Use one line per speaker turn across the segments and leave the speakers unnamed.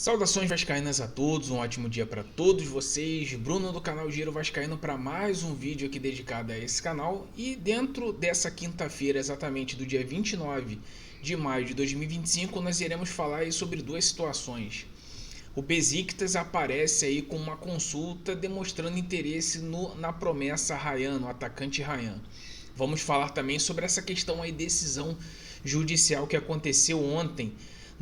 Saudações vascaínas a todos, um ótimo dia para todos vocês. Bruno do canal Giro Vascaíno para mais um vídeo aqui dedicado a esse canal. E dentro dessa quinta-feira, exatamente do dia 29 de maio de 2025, nós iremos falar aí sobre duas situações. O Besiktas aparece aí com uma consulta demonstrando interesse na promessa Ryan, no atacante Ryan. Vamos falar também sobre essa questão aí, decisão judicial que aconteceu ontem,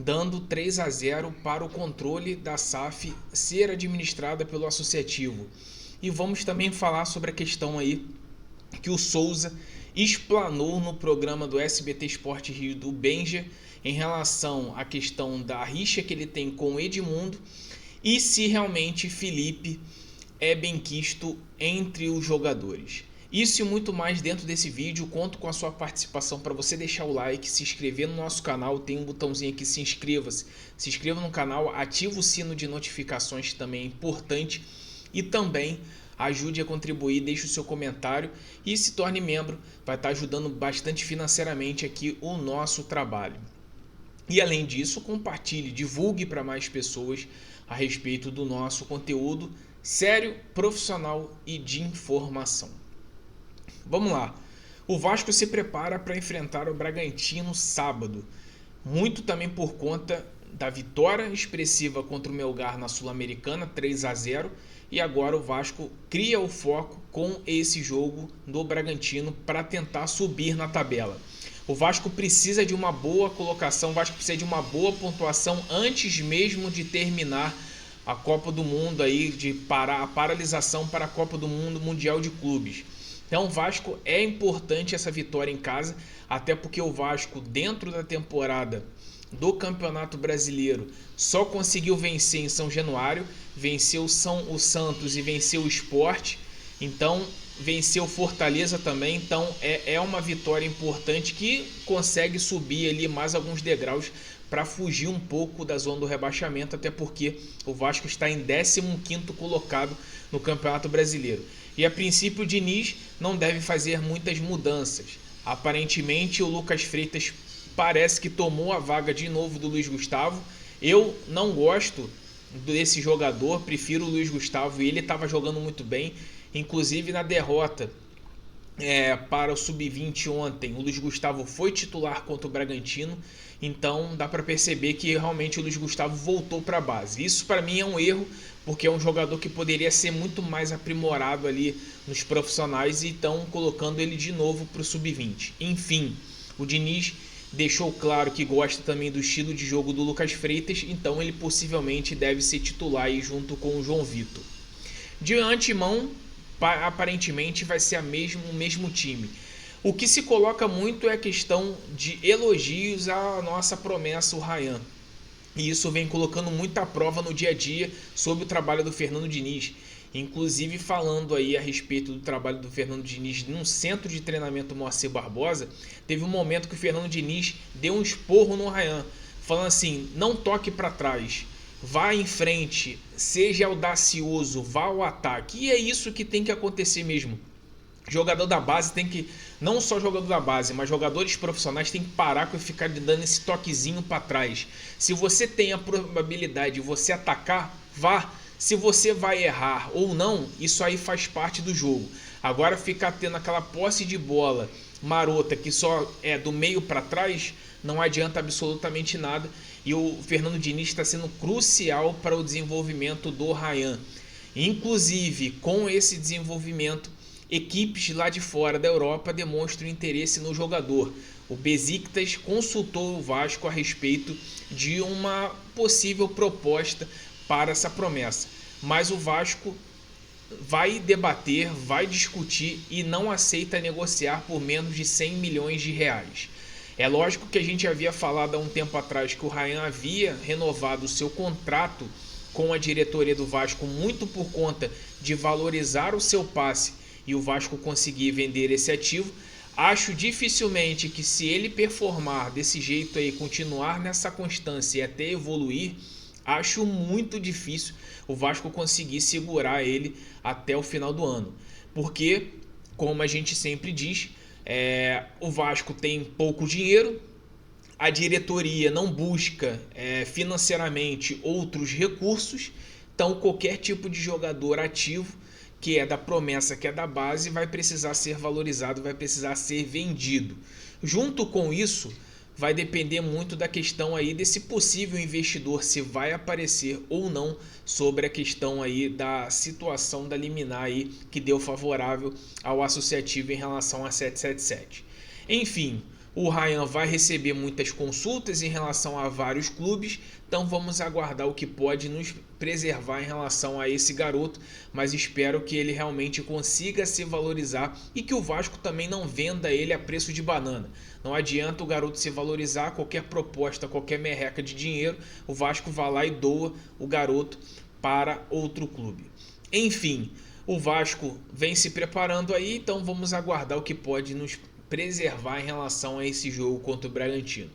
dando 3-0 para o controle da SAF ser administrada pelo associativo. E vamos também falar sobre a questão aí que o Souza explanou no programa do SBT Esporte Rio do Benja em relação à questão da rixa que ele tem com o Edmundo e se realmente Felipe é benquisto entre os jogadores. Isso e muito mais dentro desse vídeo. Conto com a sua participação para você deixar o like, se inscrever no nosso canal, tem um botãozinho aqui, se inscreva no canal, ativa o sino de notificações, também é importante, e também ajude a contribuir, deixe o seu comentário e se torne membro, vai estar ajudando bastante financeiramente aqui o nosso trabalho. E além disso, compartilhe, divulgue para mais pessoas a respeito do nosso conteúdo sério, profissional e de informação. Vamos lá. O Vasco se prepara para enfrentar o Bragantino sábado, muito também por conta da vitória expressiva contra o Melgar na Sul-Americana, 3-0, e agora o Vasco cria o foco com esse jogo do Bragantino para tentar subir na tabela. O Vasco precisa de uma boa colocação, o Vasco precisa de uma boa pontuação antes mesmo de terminar a Copa do Mundo, aí, a paralisação para a Copa do Mundo Mundial de Clubes. Então o Vasco é importante essa vitória em casa, até porque o Vasco dentro da temporada do Campeonato Brasileiro só conseguiu vencer em São Januário, venceu o Santos e venceu o Sport, então venceu o Fortaleza também, então é uma vitória importante que consegue subir ali mais alguns degraus para fugir um pouco da zona do rebaixamento, até porque o Vasco está em 15º colocado no Campeonato Brasileiro. E a princípio o Diniz não deve fazer muitas mudanças. Aparentemente o Lucas Freitas parece que tomou a vaga de novo do Luiz Gustavo. Eu não gosto desse jogador, prefiro o Luiz Gustavo, e ele estava jogando muito bem. Inclusive na derrota para o Sub-20 ontem, o Luiz Gustavo foi titular contra o Bragantino, então dá para perceber que realmente o Luiz Gustavo voltou para a base. Isso para mim é um erro, porque é um jogador que poderia ser muito mais aprimorado ali nos profissionais, e estão colocando ele de novo para o Sub-20. Enfim, o Diniz deixou claro que gosta também do estilo de jogo do Lucas Freitas, então ele possivelmente deve ser titular aí junto com o João Vitor. De antemão, aparentemente vai ser o mesmo time. O que se coloca muito é a questão de elogios à nossa promessa, o Ryan. E isso vem colocando muita prova no dia a dia sobre o trabalho do Fernando Diniz. Inclusive falando aí a respeito do trabalho do Fernando Diniz num centro de treinamento Moacir Barbosa, teve um momento que o Fernando Diniz deu um esporro no Ryan, falando assim: não toque para trás, vá em frente, seja audacioso, vá ao ataque. E é isso que tem que acontecer mesmo. Jogador da base tem que, não só jogador da base, mas jogadores profissionais tem que parar com ficar dando esse toquezinho para trás. Se você tem a probabilidade de você atacar, vá. Se você vai errar ou não, isso aí faz parte do jogo. Agora ficar tendo aquela posse de bola marota que só é do meio para trás, não adianta absolutamente nada. E o Fernando Diniz está sendo crucial para o desenvolvimento do Ryan. Inclusive, com esse desenvolvimento, equipes lá de fora da Europa demonstram interesse no jogador. O Besiktas consultou o Vasco a respeito de uma possível proposta para essa promessa, mas o Vasco vai debater, vai discutir e não aceita negociar por menos de 100 milhões de reais. É lógico que a gente havia falado há um tempo atrás que o Ryan havia renovado o seu contrato com a diretoria do Vasco muito por conta de valorizar o seu passe e o Vasco conseguir vender esse ativo. Acho dificilmente que, se ele performar desse jeito aí, continuar nessa constância e até evoluir, acho muito difícil o Vasco conseguir segurar ele até o final do ano. Porque, como a gente sempre diz, o Vasco tem pouco dinheiro, a diretoria não busca financeiramente outros recursos, então qualquer tipo de jogador ativo, que é da promessa, que é da base, vai precisar ser valorizado, vai precisar ser vendido. Junto com isso, vai depender muito da questão aí desse possível investidor, se vai aparecer ou não sobre a questão aí da situação da liminar aí que deu favorável ao associativo em relação a 777. Enfim, o Ryan vai receber muitas consultas em relação a vários clubes, então vamos aguardar o que pode nos preservar em relação a esse garoto, mas espero que ele realmente consiga se valorizar e que o Vasco também não venda ele a preço de banana. Não adianta o garoto se valorizar, qualquer proposta, qualquer merreca de dinheiro, o Vasco vai lá e doa o garoto para outro clube. Enfim, o Vasco vem se preparando aí, então vamos aguardar o que pode nos preservar em relação a esse jogo contra o Bragantino.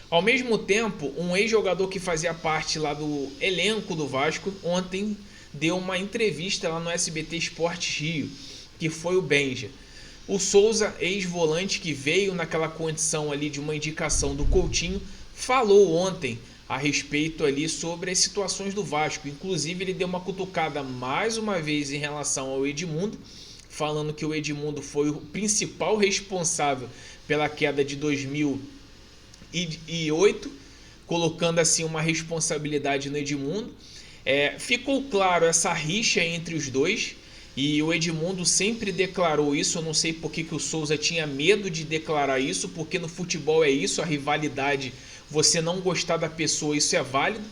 Ao mesmo tempo, um ex-jogador que fazia parte lá do elenco do Vasco ontem deu uma entrevista lá no SBT Esportes Rio, que foi o Benja. O Souza, ex-volante que veio naquela condição ali de uma indicação do Coutinho, falou ontem a respeito ali sobre as situações do Vasco. Inclusive ele deu uma cutucada mais uma vez em relação ao Edmundo, falando que o Edmundo foi o principal responsável pela queda de 2008, colocando assim uma responsabilidade no Edmundo. Ficou claro essa rixa entre os dois, e o Edmundo sempre declarou isso. Eu não sei por que o Souza tinha medo de declarar isso, porque no futebol é isso, a rivalidade, você não gostar da pessoa, isso é válido,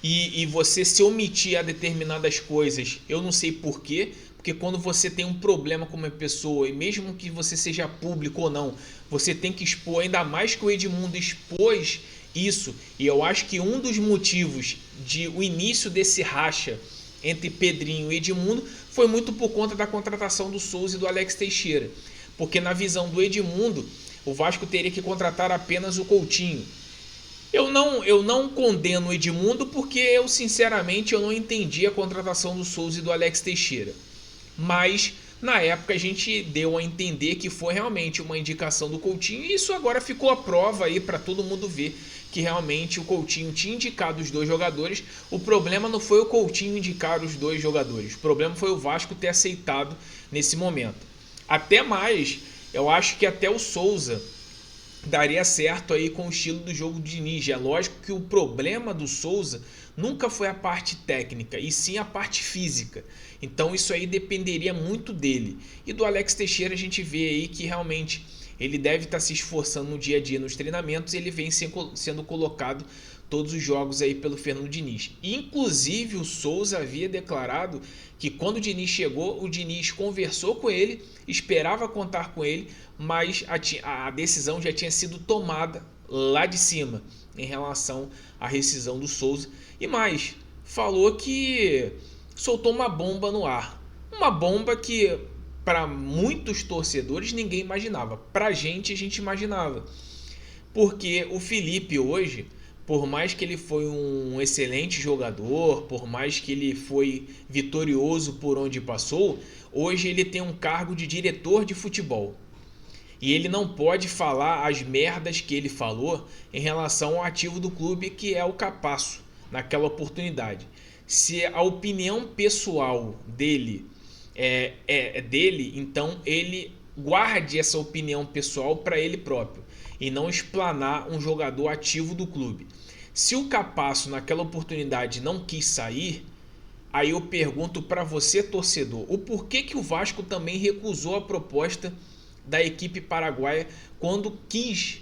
e você se omitir a determinadas coisas, eu não sei por quê. Porque quando você tem um problema com uma pessoa, e mesmo que você seja público ou não, você tem que expor, ainda mais que o Edmundo expôs isso. E eu acho que um dos motivos de o início desse racha entre Pedrinho e Edmundo foi muito por conta da contratação do Souza e do Alex Teixeira. Porque na visão do Edmundo, o Vasco teria que contratar apenas o Coutinho. Eu não condeno o Edmundo, porque eu sinceramente eu não entendi a contratação do Souza e do Alex Teixeira. Mas na época a gente deu a entender que foi realmente uma indicação do Coutinho, e isso agora ficou a prova aí para todo mundo ver que realmente o Coutinho tinha indicado os dois jogadores. O problema não foi o Coutinho indicar os dois jogadores, o problema foi o Vasco ter aceitado nesse momento. Até mais, eu acho que até o Souza daria certo aí com o estilo do jogo de Diniz. É lógico que o problema do Souza nunca foi a parte técnica, e sim a parte física. Então isso aí dependeria muito dele. E do Alex Teixeira a gente vê aí que realmente ele deve estar se esforçando no dia a dia nos treinamentos, e ele vem sendo colocado todos os jogos aí pelo Fernando Diniz. Inclusive o Souza havia declarado que quando o Diniz chegou, o Diniz conversou com ele, esperava contar com ele, mas a decisão já tinha sido tomada lá de cima em relação à rescisão do Souza. E mais, falou que soltou uma bomba no ar. Uma bomba que para muitos torcedores ninguém imaginava. Para a gente imaginava. Porque o Felipe hoje, por mais que ele foi um excelente jogador, por mais que ele foi vitorioso por onde passou, hoje ele tem um cargo de diretor de futebol. E ele não pode falar as merdas que ele falou em relação ao ativo do clube, que é o Capasso, naquela oportunidade. Se a opinião pessoal dele é dele, então ele guarde essa opinião pessoal para ele próprio e não explanar um jogador ativo do clube. Se o Capasso naquela oportunidade não quis sair, aí eu pergunto para você, torcedor, o porquê que o Vasco também recusou a proposta da equipe paraguaia quando quis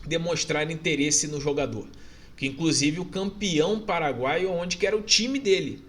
demonstrar interesse no jogador, que inclusive o campeão paraguaio, onde que era o time dele.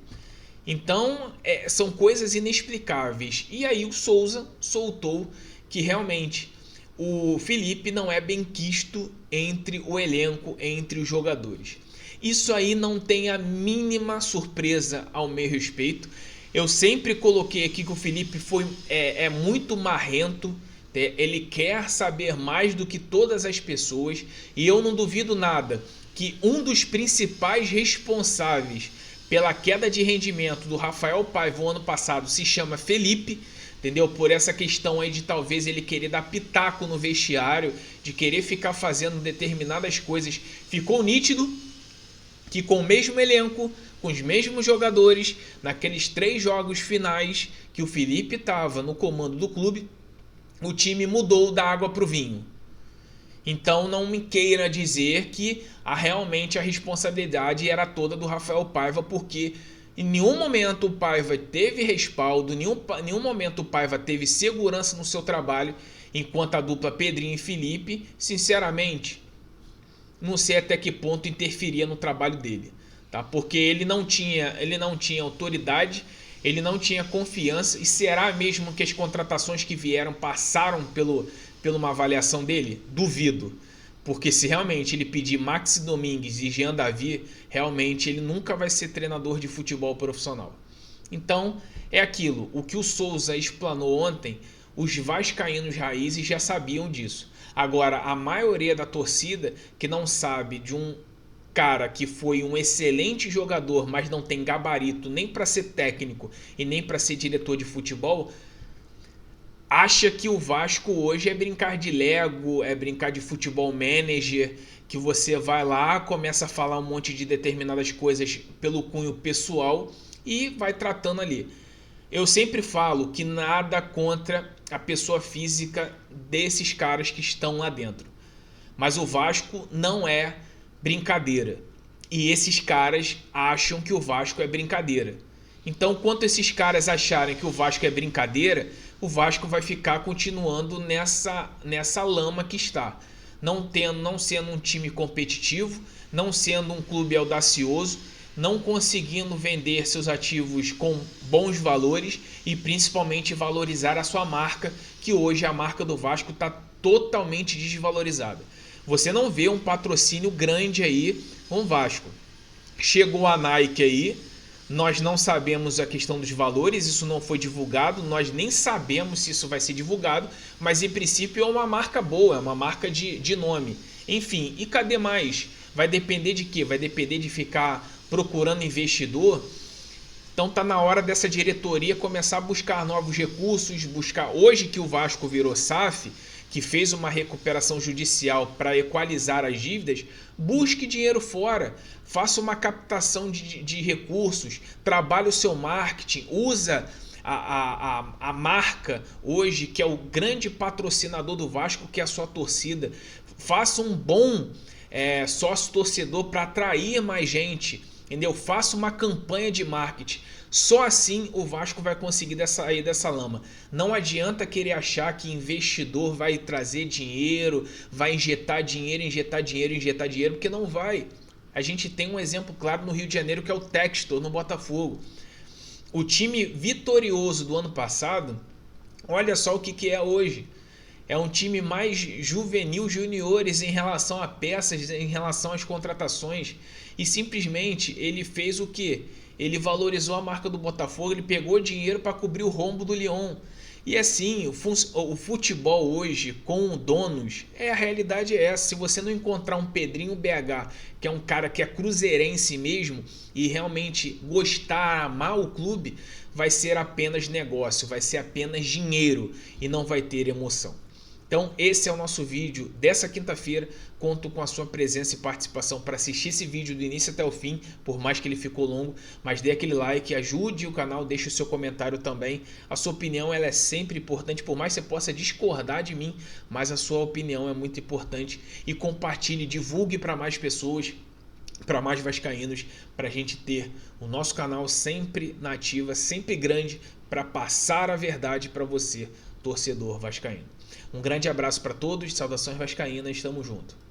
Então são coisas inexplicáveis. E aí o Souza soltou que realmente o Felipe não é benquisto entre o elenco, entre os jogadores. Isso aí não tem a mínima surpresa ao meu respeito. Eu sempre coloquei aqui que o Felipe é muito marrento. Ele quer saber mais do que todas as pessoas, e eu não duvido nada que um dos principais responsáveis pela queda de rendimento do Rafael Paiva ano passado se chama Felipe. entendeu? Por essa questão aí de talvez ele querer dar pitaco no vestiário, de querer ficar fazendo determinadas coisas. Ficou nítido que com o mesmo elenco, com os mesmos jogadores, naqueles 3 jogos finais que o Felipe estava no comando do clube, o time mudou da água para o vinho. Então não me queira dizer que realmente a responsabilidade era toda do Rafael Paiva, porque em nenhum momento o Paiva teve respaldo, em nenhum momento o Paiva teve segurança no seu trabalho, enquanto a dupla Pedrinho e Felipe, sinceramente, não sei até que ponto interferia no trabalho dele, tá? Porque ele não tinha autoridade, ele não tinha confiança. E será mesmo que as contratações que vieram passaram por uma avaliação dele? Duvido. Porque se realmente ele pedir Maxi Domingues e Jean Davi, realmente ele nunca vai ser treinador de futebol profissional. Então é aquilo, o que o Souza explanou ontem, os vascaínos raízes já sabiam disso. Agora, a maioria da torcida que não sabe de um cara que foi um excelente jogador, mas não tem gabarito nem para ser técnico e nem para ser diretor de futebol, acha que o Vasco hoje é brincar de Lego, é brincar de futebol manager, que você vai lá, começa a falar um monte de determinadas coisas pelo cunho pessoal e vai tratando ali. Eu sempre falo que nada contra a pessoa física desses caras que estão lá dentro. Mas o Vasco não é brincadeira. E esses caras acham que o Vasco é brincadeira. Então, quanto esses caras acharem que o Vasco é brincadeira, o Vasco vai ficar continuando nessa lama que está. Não sendo um time competitivo, não sendo um clube audacioso, não conseguindo vender seus ativos com bons valores e principalmente valorizar a sua marca, que hoje a marca do Vasco está totalmente desvalorizada. Você não vê um patrocínio grande aí com o Vasco. Chegou a Nike aí, nós não sabemos a questão dos valores, isso não foi divulgado, nós nem sabemos se isso vai ser divulgado, mas em princípio é uma marca boa, é uma marca de nome. Enfim, e cadê mais? Vai depender de quê? Vai depender de ficar procurando investidor? Então tá na hora dessa diretoria começar a buscar novos recursos, hoje que o Vasco virou SAF, que fez uma recuperação judicial para equalizar as dívidas, busque dinheiro fora, faça uma captação de recursos, trabalhe o seu marketing, usa a marca hoje, que é o grande patrocinador do Vasco, que é a sua torcida. Faça um bom sócio torcedor para atrair mais gente, entendeu? Faça uma campanha de marketing. Só assim o Vasco vai conseguir sair dessa lama. Não adianta querer achar que investidor vai trazer dinheiro, vai injetar dinheiro, porque não vai. A gente tem um exemplo claro no Rio de Janeiro, que é o Textor, no Botafogo. O time vitorioso do ano passado, olha só o que é hoje. É um time mais juvenil, juniores em relação a peças, em relação às contratações. E simplesmente ele fez o quê? Ele valorizou a marca do Botafogo, ele pegou dinheiro para cobrir o rombo do Lyon. E assim, o futebol hoje, com donos, a realidade é essa. Se você não encontrar um Pedrinho BH, que é um cara que é cruzeirense mesmo, e realmente gostar, amar o clube, vai ser apenas negócio, vai ser apenas dinheiro e não vai ter emoção. Então esse é o nosso vídeo dessa quinta-feira. Conto com a sua presença e participação para assistir esse vídeo do início até o fim, por mais que ele ficou longo, mas dê aquele like, ajude o canal, deixe o seu comentário também. A sua opinião ela é sempre importante, por mais que você possa discordar de mim, mas a sua opinião é muito importante. E compartilhe, divulgue para mais pessoas, para mais vascaínos, para a gente ter o nosso canal sempre na ativa, sempre grande, para passar a verdade para você, torcedor vascaíno. Um grande abraço para todos, saudações vascaínas, tamo junto.